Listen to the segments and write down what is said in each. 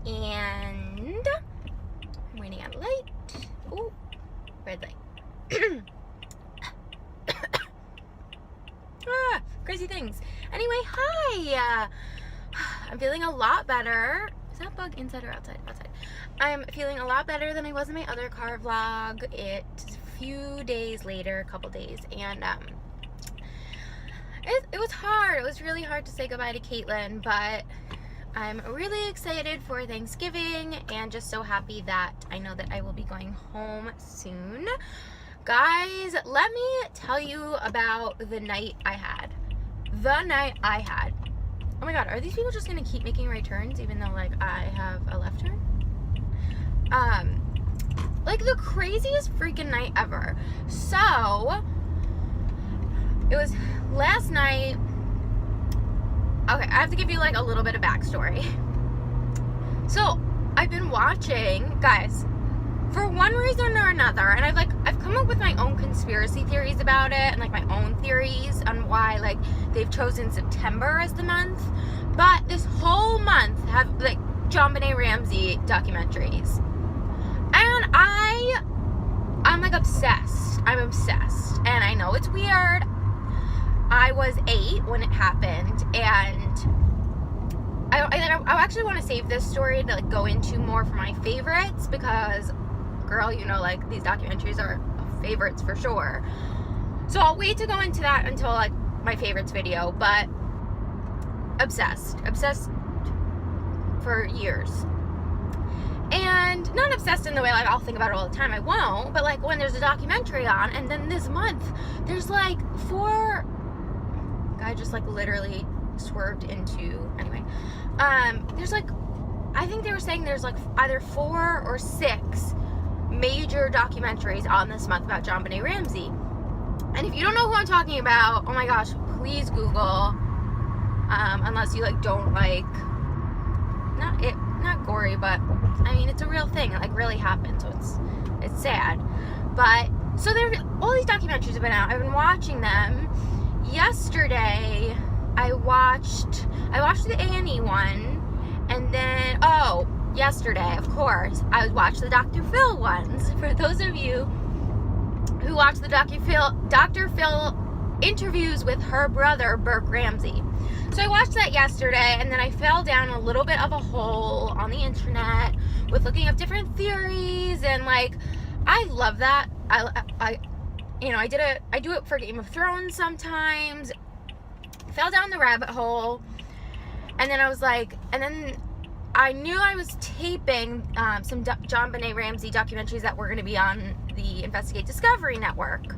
And I'm waiting at a light. Ooh, red light. Crazy things. Anyway, hi. I'm feeling a lot better. Is that bug inside or outside? Outside. I'm feeling a lot better than I was in my other car vlog. It's a few days later, a couple days, and it was hard. It was really hard to say goodbye to Caitlin, but I'm really excited for Thanksgiving and just so happy that I know that I will be going home soon. Guys, let me tell you about the night I had. Oh my god, are these people just gonna keep making right turns even though like I have a left turn? Like the craziest freaking night ever. So it was last night. Okay, I have to give you like a little bit of backstory. So I've been watching, guys, for one reason or another, and I've come up with my own conspiracy theories about it, and like my own theories on why like they've chosen September as the month. But this whole month have like JonBenet Ramsey documentaries, and I'm like obsessed. I'm obsessed, and I know it's weird. I was 8 when it happened, and I actually want to save this story to like go into more for my favorites because, girl, you know, like these documentaries are favorites for sure. So I'll wait to go into that until like my favorites video, but obsessed for years. And not obsessed in the way like I'll think about it all the time, I won't, but like when there's a documentary on, and then this month there's like 4 guy just like literally swerved into, anyway, there's like, I think they were saying there's like either 4 or 6 major documentaries on this month about JonBenet Ramsey. And if you don't know who I'm talking about, oh my gosh, please Google, unless you like don't like, not gory, but I mean it's a real thing, it like really happened, so it's sad. But so there, all these documentaries have been out, I've been watching them. Yesterday I watched the A&E one, and then yesterday, of course, I watched the Dr. Phil ones. For those of you who watched the Dr. Phil interviews with her brother, Burke Ramsey. So I watched that yesterday, and then I fell down a little bit of a hole on the internet with looking up different theories, and like, I love that. I do it for Game of Thrones sometimes. Fell down the rabbit hole, and then I was like, and then I knew I was taping some JonBenet Ramsey documentaries that were going to be on the Investigate Discovery Network.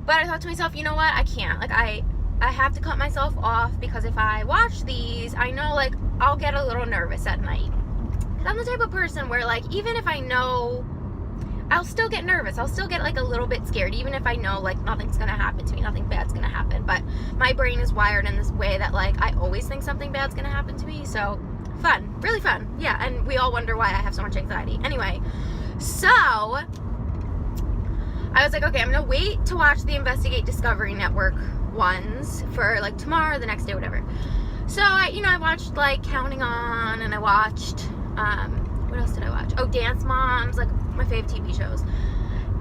But I thought to myself, you know what? I can't. Like, I have to cut myself off, because if I watch these, I know, like, I'll get a little nervous at night. Because I'm the type of person where, like, even if I know, I'll still get nervous. I'll still get, like, a little bit scared, even if I know, like, nothing's going to happen to me. Nothing bad's going to happen. But my brain is wired in this way that, like, I always think something bad's going to happen to me. So, fun. Really fun. Yeah, and we all wonder why I have so much anxiety. Anyway, so I was like, okay, I'm going to wait to watch the Investigate Discovery Network ones for, like, tomorrow or the next day, whatever. So, I watched, like, Counting On, and I watched, what else did I watch? Oh, Dance Moms, like, my fave TV shows.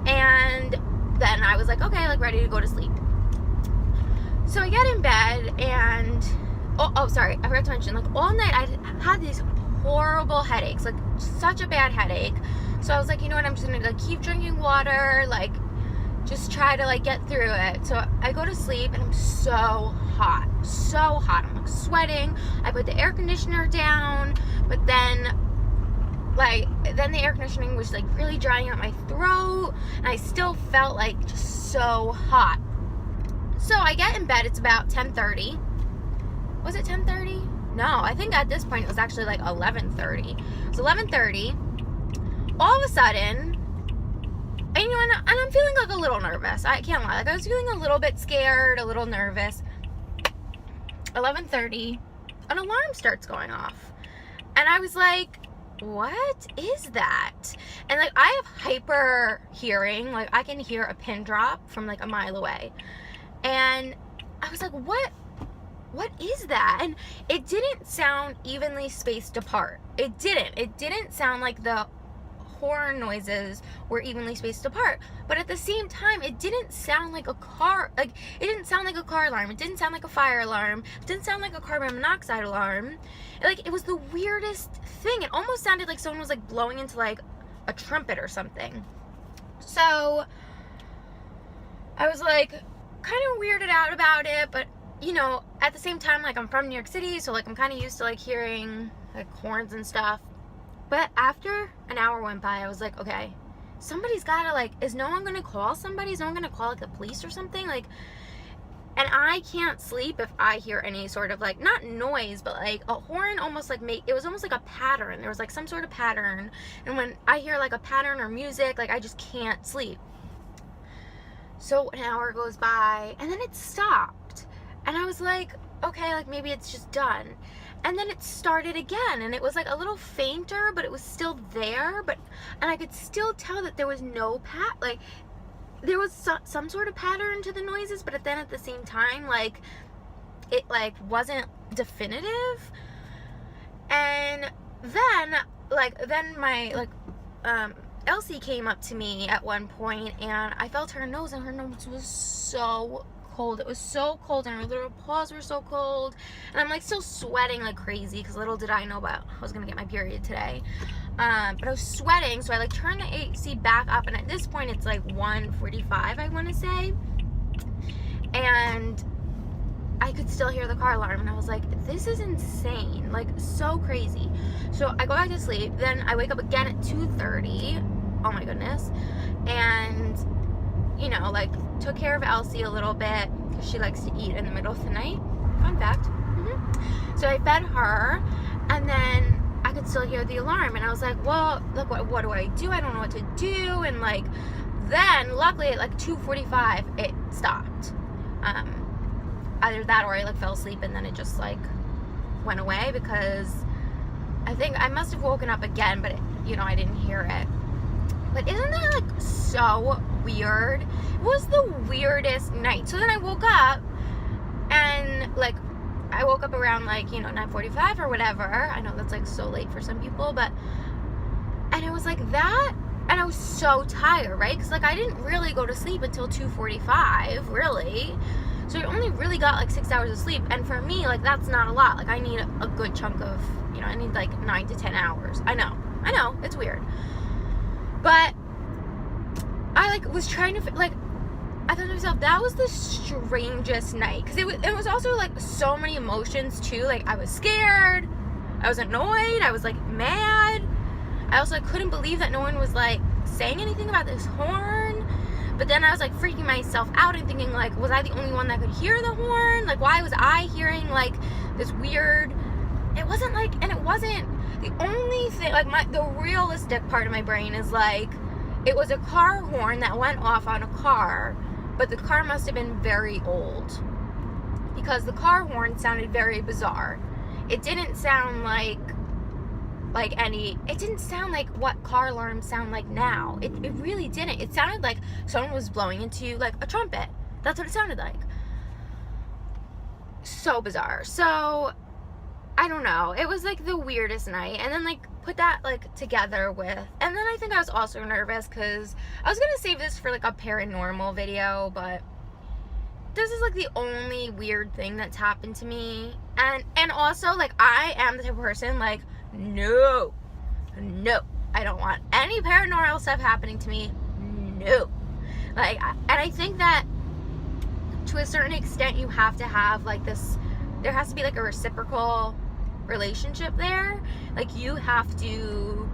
And then I was like, okay, like, ready to go to sleep. So I get in bed, and oh sorry, I forgot to mention, like, all night I had these horrible headaches, like, such a bad headache. So I was like, you know what, I'm just gonna, like, keep drinking water, like, just try to, like, get through it. So I go to sleep, and I'm so hot. I'm, like, sweating. I put the air conditioner down, but then the air conditioning was, like, really drying out my throat, and I still felt, like, just so hot. So I get in bed, it's about 10:30. Was it 10:30? No, I think at this point it was actually, like, 11:30. It was 11:30. All of a sudden, and I'm feeling, like, a little nervous. I can't lie. Like, I was feeling a little bit scared, a little nervous. 11:30, an alarm starts going off. And I was like, what is that? And, like, I have hyper hearing. Like, I can hear a pin drop from, like, a mile away. And I was like, what what is that? And it didn't sound evenly spaced apart. It didn't sound like the horn noises were evenly spaced apart, but at the same time it didn't sound like a car, like it didn't sound like a car alarm, it didn't sound like a fire alarm, it didn't sound like a carbon monoxide alarm. Like, it was the weirdest thing. It almost sounded like someone was like blowing into like a trumpet or something. So I was like kind of weirded out about it, but you know, at the same time, like, I'm from New York City, so like I'm kind of used to like hearing like horns and stuff. But after an hour went by, I was like, okay, somebody's gotta, like, is no one gonna call somebody? Is no one gonna call, like, the police or something? Like, and I can't sleep if I hear any sort of, like, not noise, but, like, a horn almost, like, it was almost like a pattern. There was, like, some sort of pattern. And when I hear, like, a pattern or music, like, I just can't sleep. So an hour goes by, and then it stopped. And I was like, okay, like, maybe it's just done. And then it started again, and it was like a little fainter, but it was still there. And I could still tell that there was no like there was some sort of pattern to the noises, but then at the same time, like, it like wasn't definitive. And then my Elsie came up to me at one point, and I felt her nose, and her nose was so cold. It was so cold, and her little paws were so cold, and I'm like still sweating like crazy, because little did I know about I was gonna get my period today. But I was sweating, so I like turned the AC back up, and at this point it's like 1:45, I want to say, and I could still hear the car alarm, and I was like, this is insane, like so crazy. So I go back to sleep, then I wake up again at 2:30. Oh my goodness. And you know, like, took care of Elsie a little bit, because she likes to eat in the middle of the night. Fun fact. So I fed her, and then I could still hear the alarm, and I was like, well, look, what do I do? I don't know what to do. And like, then luckily at like 2:45 it stopped. Either that or I like fell asleep, and then it just like went away, because I think I must have woken up again, but you know, I didn't hear it. But isn't that like so weird? It was the weirdest night. So then I woke up, and like I woke up around like, you know, 9:45 or whatever. I know that's like so late for some people, but, and it was like that, and I was so tired, right? Because like I didn't really go to sleep until 2:45, really. So I only really got like 6 hours of sleep, and for me, like, that's not a lot. Like, I need a good chunk of, you know, I need like 9 to 10 hours. I know, it's weird. But I like was trying to like, I thought to myself, that was the strangest night, because it was also like so many emotions too. Like, I was scared, I was annoyed, I was like mad. I also couldn't believe that no one was like saying anything about this horn. But then I was like freaking myself out and thinking, like, was I the only one that could hear the horn? Like, why was I hearing like this weird? It wasn't like, and it wasn't the only thing. Like, the realistic part of my brain is like, it was a car horn that went off on a car, but the car must have been very old, because the car horn sounded very bizarre. It didn't sound like it didn't sound like what car alarms sound like now. It really didn't. It sounded like someone was blowing into like a trumpet. That's what it sounded like. So bizarre. So I don't know. It was like the weirdest night. And then like put that like together with, and then I think I was also nervous, because I was gonna save this for like a paranormal video, but this is like the only weird thing that's happened to me. And also, like, I am the type of person like, no, I don't want any paranormal stuff happening to me. No. Like, and I think that to a certain extent you have to have like this, there has to be like a reciprocal relationship there. Like, you have to,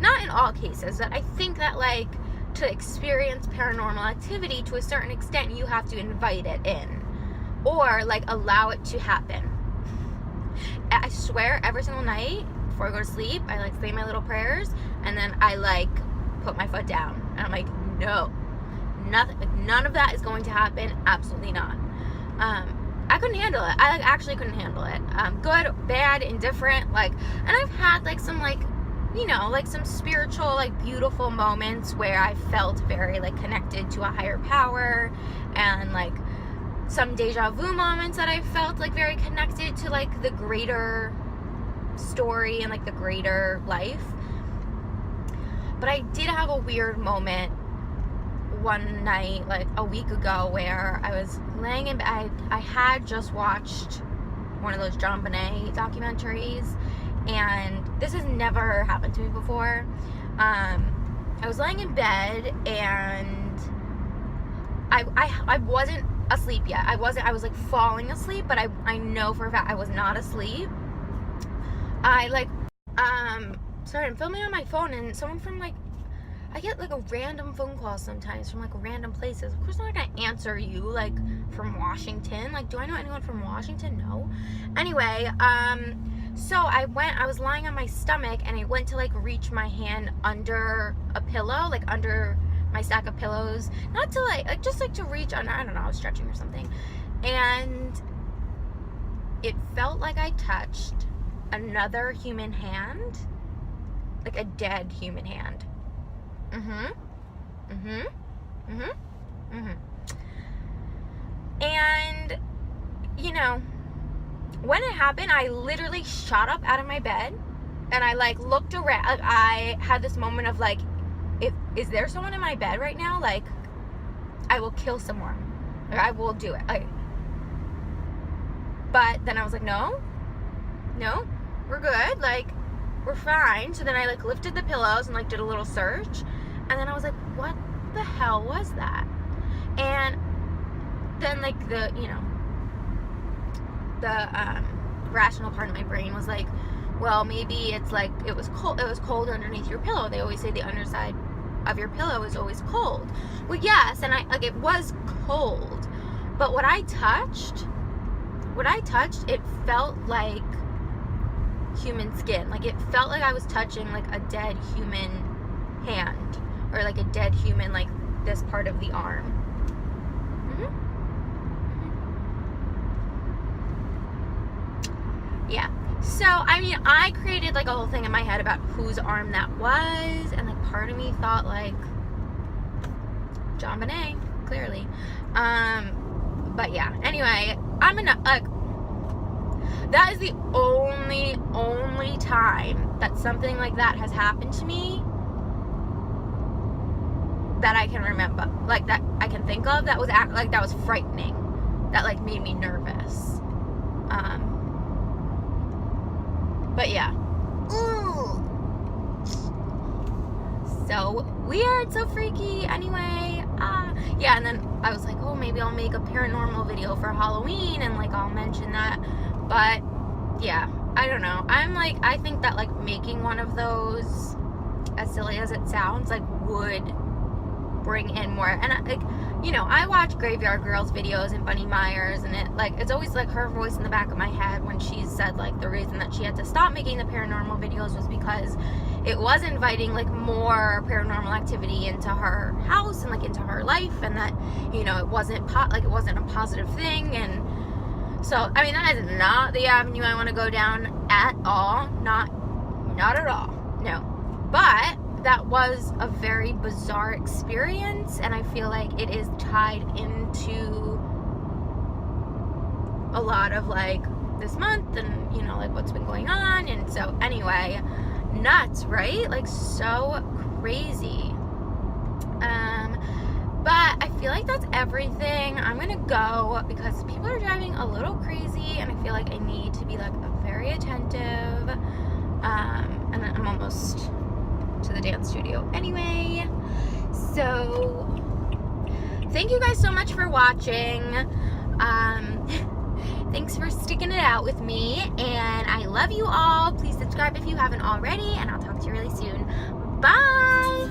not in all cases, but I think that like to experience paranormal activity to a certain extent you have to invite it in, or like allow it to happen. I swear every single night before I go to sleep, I like say my little prayers, and then I like put my foot down, and I'm like, no, nothing, like, none of that is going to happen. Absolutely not. I couldn't handle it. I like actually couldn't handle it. Good, bad, indifferent, like, and I've had like some like, you know, like some spiritual, like beautiful moments where I felt very like connected to a higher power, and like some deja vu moments that I felt like very connected to like the greater story and like the greater life. But I did have a weird moment one night, like a week ago, where I was laying in bed. I had just watched one of those John Bonet documentaries, and this has never happened to me before. I was laying in bed, and I wasn't asleep yet. I was like falling asleep, but I know for a fact I was not asleep. Sorry, I'm filming on my phone, and someone from like, I get like a random phone call sometimes from like random places. Of course I'm not gonna answer you like from Washington. Like, do I know anyone from Washington? No. Anyway, so I was lying on my stomach, and I went to like reach my hand under a pillow, like under my stack of pillows, not to like just like to reach under, I don't know, I was stretching or something, and it felt like I touched another human hand, like a dead human hand. And you know, when it happened, I literally shot up out of my bed, and I like looked around. I had this moment of like, is there someone in my bed right now? Like, I will kill someone. Like, I will do it. Like, but then I was like, no, we're good. Like, we're fine. So then I like lifted the pillows and like did a little search, and then I was like, what the hell was that? And then like the rational part of my brain was like, well, maybe it's like it was cold underneath your pillow. They always say the underside of your pillow is always cold. Well, yes, and it was cold, but what I touched, it felt like human skin. Like, it felt like I was touching like a dead human hand, or like a dead human, like this part of the arm. Yeah. So, I mean, I created like a whole thing in my head about whose arm that was, and like part of me thought like John Bonet, clearly. But yeah. Anyway, I'm gonna that is the only time that something like that has happened to me that I can remember, like that I can think of, that was that was frightening, that like made me nervous. But yeah. Ooh. So weird, so freaky. Anyway, yeah, and then I was like, oh, maybe I'll make a paranormal video for Halloween, and like I'll mention that. But yeah, I don't know. I think that like making one of those, as silly as it sounds, like would bring in more. And like, you know, I watch Graveyard Girls videos and Bunny Myers, and it's always like her voice in the back of my head when she said like the reason that she had to stop making the paranormal videos was because it was inviting like more paranormal activity into her house and like into her life, and that, you know, it wasn't it wasn't a positive thing. And so, I mean, that is not the avenue I want to go down at all. Not at all. No. But that was a very bizarre experience, and I feel like it is tied into a lot of like this month, and you know, like what's been going on. And so anyway, nuts, right? Like, so crazy. But I feel like that's everything. I'm gonna go because people are driving a little crazy, and I feel like I need to be like very attentive. And then I'm almost to the dance studio anyway. So thank you guys so much for watching. Thanks for sticking it out with me, and I love you all. Please subscribe if you haven't already, and I'll talk to you really soon. Bye.